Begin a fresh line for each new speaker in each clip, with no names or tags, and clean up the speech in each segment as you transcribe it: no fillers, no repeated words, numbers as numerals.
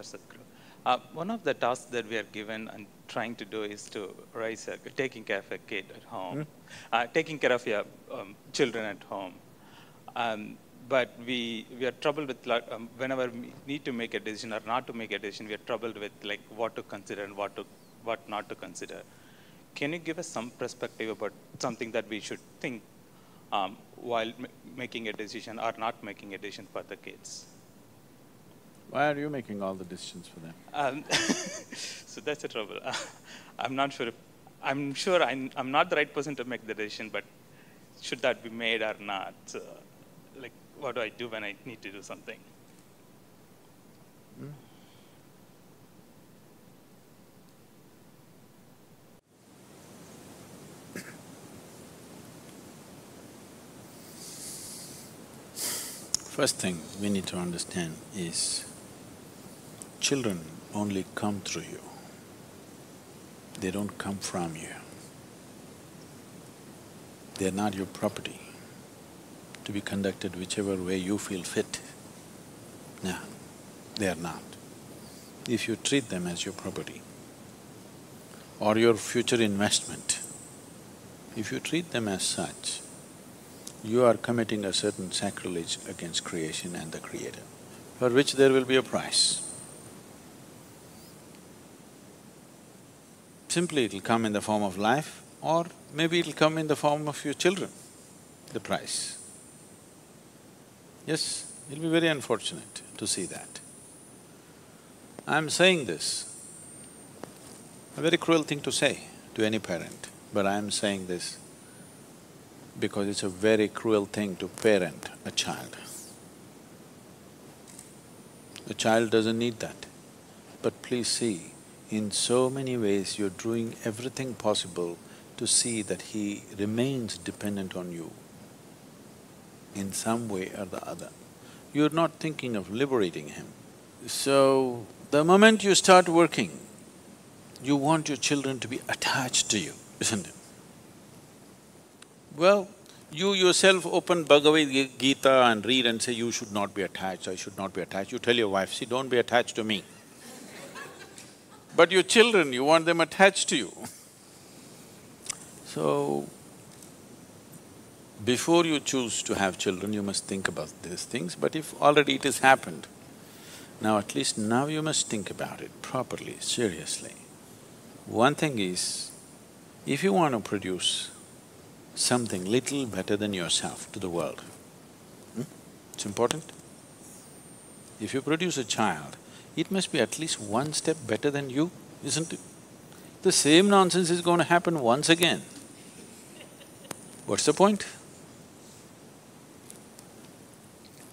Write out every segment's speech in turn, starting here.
for Sadguru. One of the tasks that we are given and trying to do is to taking care of a kid at home, taking care of your children at home. But we are troubled with whenever we need to make a decision or not to make a decision, we are troubled with like what to consider and what not to consider. Can you give us some perspective about something that we should think while making a decision or not making a decision for the kids?
Why are you making all the decisions for them?
So that's the trouble. I'm not sure. I'm sure I'm not the right person to make the decision, but should that be made or not? Like, what do I do when I need to do something?
First thing we need to understand is children only come through you. They don't come from you. They're not your property to be conducted whichever way you feel fit. No, they are not. If you treat them as your property or your future investment, if you treat them as such, you are committing a certain sacrilege against creation and the Creator, for which there will be a price. Simply it'll come in the form of life, or maybe it'll come in the form of your children, the price. Yes, it'll be very unfortunate to see that. I'm saying this, a very cruel thing to say to any parent, but I'm saying this because it's a very cruel thing to parent a child. A child doesn't need that. But please see, in so many ways you're doing everything possible to see that he remains dependent on you in some way or the other. You're not thinking of liberating him. So, the moment you start working, you want your children to be attached to you, isn't it? Well, you yourself open Bhagavad Gita and read and say, you should not be attached, I should not be attached. You tell your wife, see, don't be attached to me. But your children, you want them attached to you. So, before you choose to have children, you must think about these things, but if already it has happened, now at least now you must think about it properly, seriously. One thing is, if you want to produce something little better than yourself to the world, it's important. If you produce a child, it must be at least one step better than you, isn't it? The same nonsense is going to happen once again. What's the point?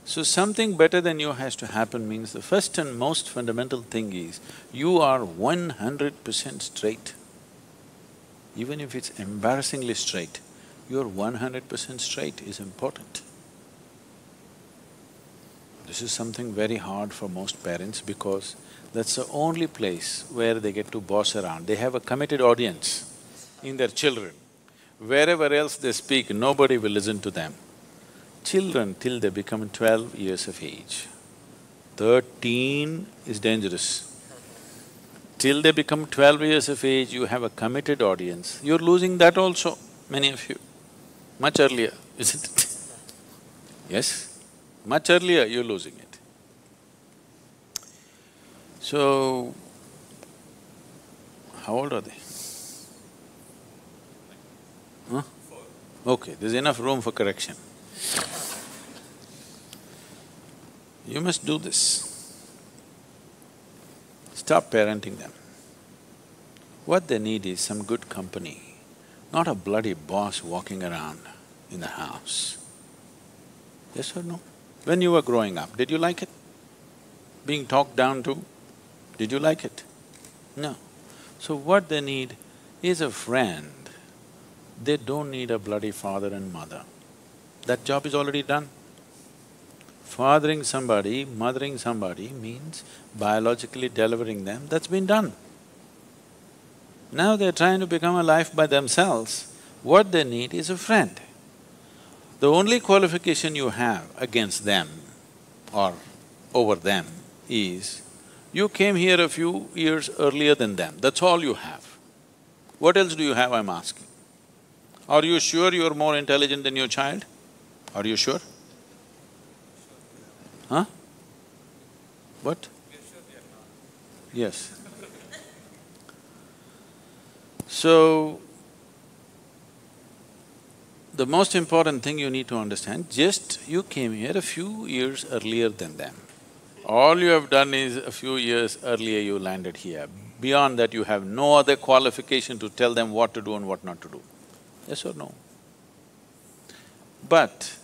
So something better than you has to happen means the first and most fundamental thing is, you are 100% straight. Even if it's embarrassingly straight, you're 100% straight is important. This is something very hard for most parents because that's the only place where they get to boss around. They have a committed audience in their children. Wherever else they speak, nobody will listen to them. Children till they become 12 years of age. 13 is dangerous. Till they become 12 years of age, you have a committed audience. You're losing that also, many of you. Much earlier, isn't it? Yes? Much earlier you're losing it. So, how old are they? Huh? Okay, there's enough room for correction. You must do this. Stop parenting them. What they need is some good company, not a bloody boss walking around in the house. Yes or no? When you were growing up, did you like it? Being talked down to, did you like it? No. So what they need is a friend. They don't need a bloody father and mother. That job is already done. Fathering somebody, mothering somebody means biologically delivering them, that's been done. Now they're trying to become a life by themselves. What they need is a friend. The only qualification you have against them or over them is, You came here a few years earlier than them, that's all you have. What else do you have, I'm asking? Are you sure you're more intelligent than your child? Are you sure? Huh? What? Yes. So, the most important thing you need to understand, just you came here a few years earlier than them. All you have done is a few years earlier you landed here. Beyond that, you have no other qualification to tell them what to do and what not to do. Yes or no? But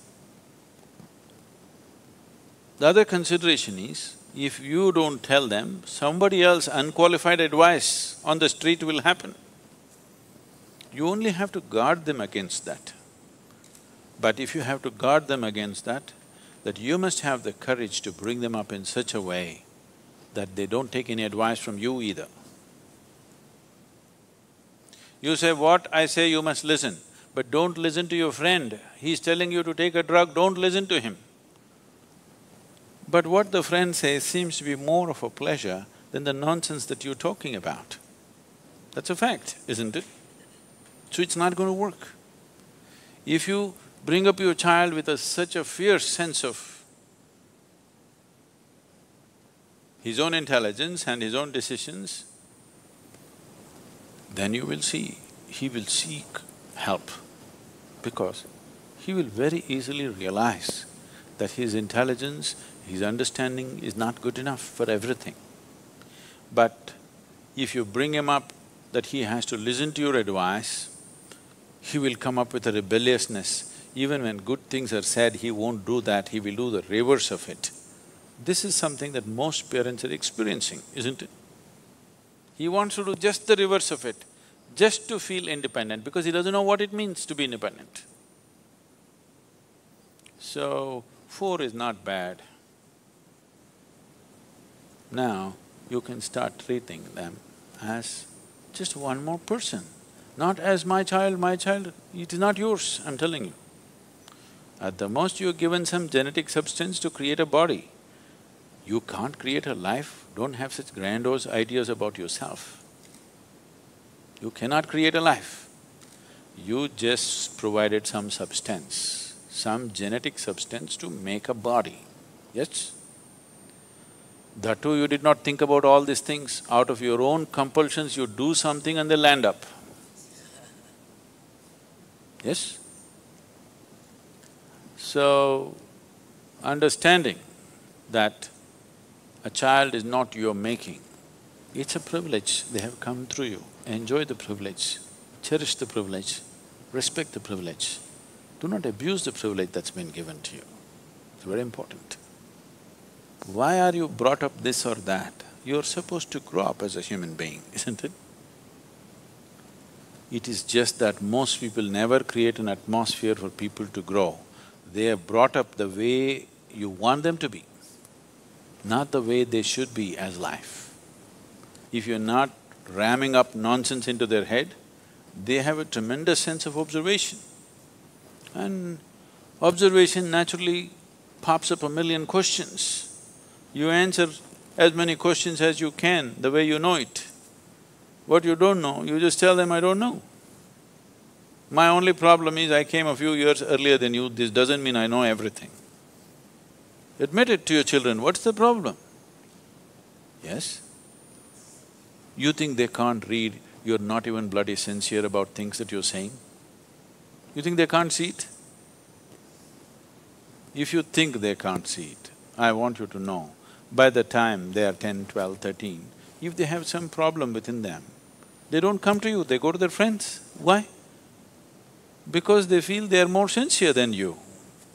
the other consideration is, if you don't tell them, somebody else unqualified advice on the street will happen. You only have to guard them against that. But if you have to guard them against that you must have the courage to bring them up in such a way that they don't take any advice from you either. You say, what I say you must listen, but don't listen to your friend. He's telling you to take a drug, don't listen to him. But what the friend says seems to be more of a pleasure than the nonsense that you're talking about. That's a fact, isn't it? So it's not going to work. If you bring up your child with such a fierce sense of his own intelligence and his own decisions, then you will see, he will seek help, because he will very easily realize that his intelligence, his understanding is not good enough for everything. But if you bring him up that he has to listen to your advice, he will come up with a rebelliousness. Even when good things are said, he won't do that, he will do the reverse of it. This is something that most parents are experiencing, isn't it? He wants to do just the reverse of it, just to feel independent, because he doesn't know what it means to be independent. So, 4 is not bad. Now, you can start treating them as just one more person, not as my child, it is not yours, I'm telling you. At the most, you're given some genetic substance to create a body. You can't create a life, don't have such grandiose ideas about yourself. You cannot create a life. You just provided some substance, some genetic substance to make a body, yes? That too, you did not think about all these things. Out of your own compulsions, you do something and they land up. Yes? So, understanding that a child is not your making, it's a privilege, they have come through you. Enjoy the privilege, cherish the privilege, respect the privilege. Do not abuse the privilege that's been given to you. It's very important. Why are you brought up this or that? You're supposed to grow up as a human being, isn't it? It is just that most people never create an atmosphere for people to grow. They are brought up the way you want them to be, not the way they should be as life. If you're not ramming up nonsense into their head, they have a tremendous sense of observation. And observation naturally pops up a million questions. You answer as many questions as you can, the way you know it. What you don't know, you just tell them, I don't know. My only problem is I came a few years earlier than you, this doesn't mean I know everything. Admit it to your children, what's the problem? Yes? You think they can't read, you're not even bloody sincere about things that you're saying? You think they can't see it? If you think they can't see it, I want you to know, by the time they are 10, 12, 13, if they have some problem within them, they don't come to you, they go to their friends. Why? Because they feel they are more sincere than you.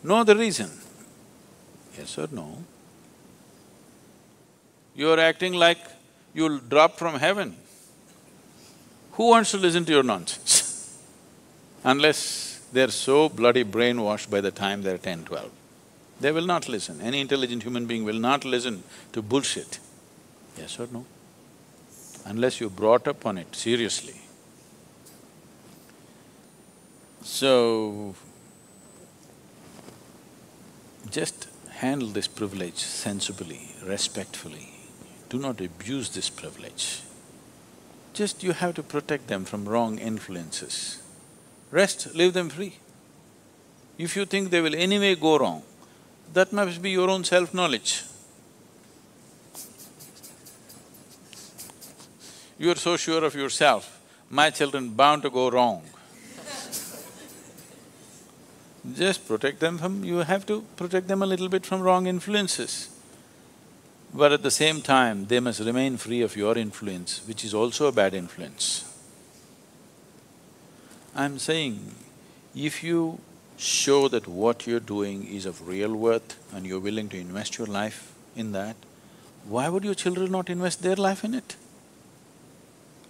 No other reason. Yes or no? You're acting like you'll drop from heaven. Who wants to listen to your nonsense? Unless they're so bloody brainwashed by the time they're 10, 12. They will not listen. Any intelligent human being will not listen to bullshit. Yes or no? Unless you're brought up on it seriously. So, just handle this privilege sensibly, respectfully. do not abuse this privilege. Just you have to protect them from wrong influences. Rest, leave them free. If you think they will anyway go wrong, that must be your own self-knowledge. You are so sure of yourself, my children bound to go wrong. Just protect them from… you have to protect them a little bit from wrong influences. But at the same time, they must remain free of your influence, which is also a bad influence. I'm saying, if you show that what you're doing is of real worth and you're willing to invest your life in that, why would your children not invest their life in it?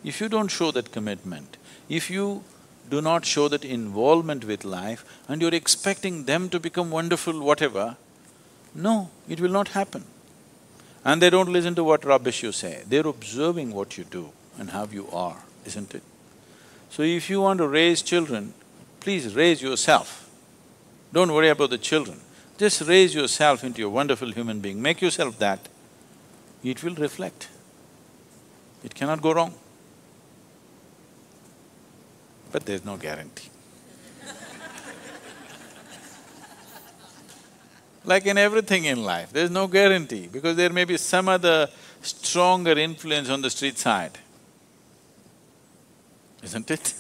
If you don't show that commitment, if you do not show that involvement with life and you're expecting them to become wonderful whatever, no, it will not happen. And they don't listen to what rubbish you say, they're observing what you do and how you are, isn't it? So if you want to raise children, please raise yourself. Don't worry about the children, just raise yourself into a wonderful human being, make yourself that. It will reflect. It cannot go wrong. But there's no guarantee. Like in everything in life, there's no guarantee because there may be some other stronger influence on the street side, isn't it?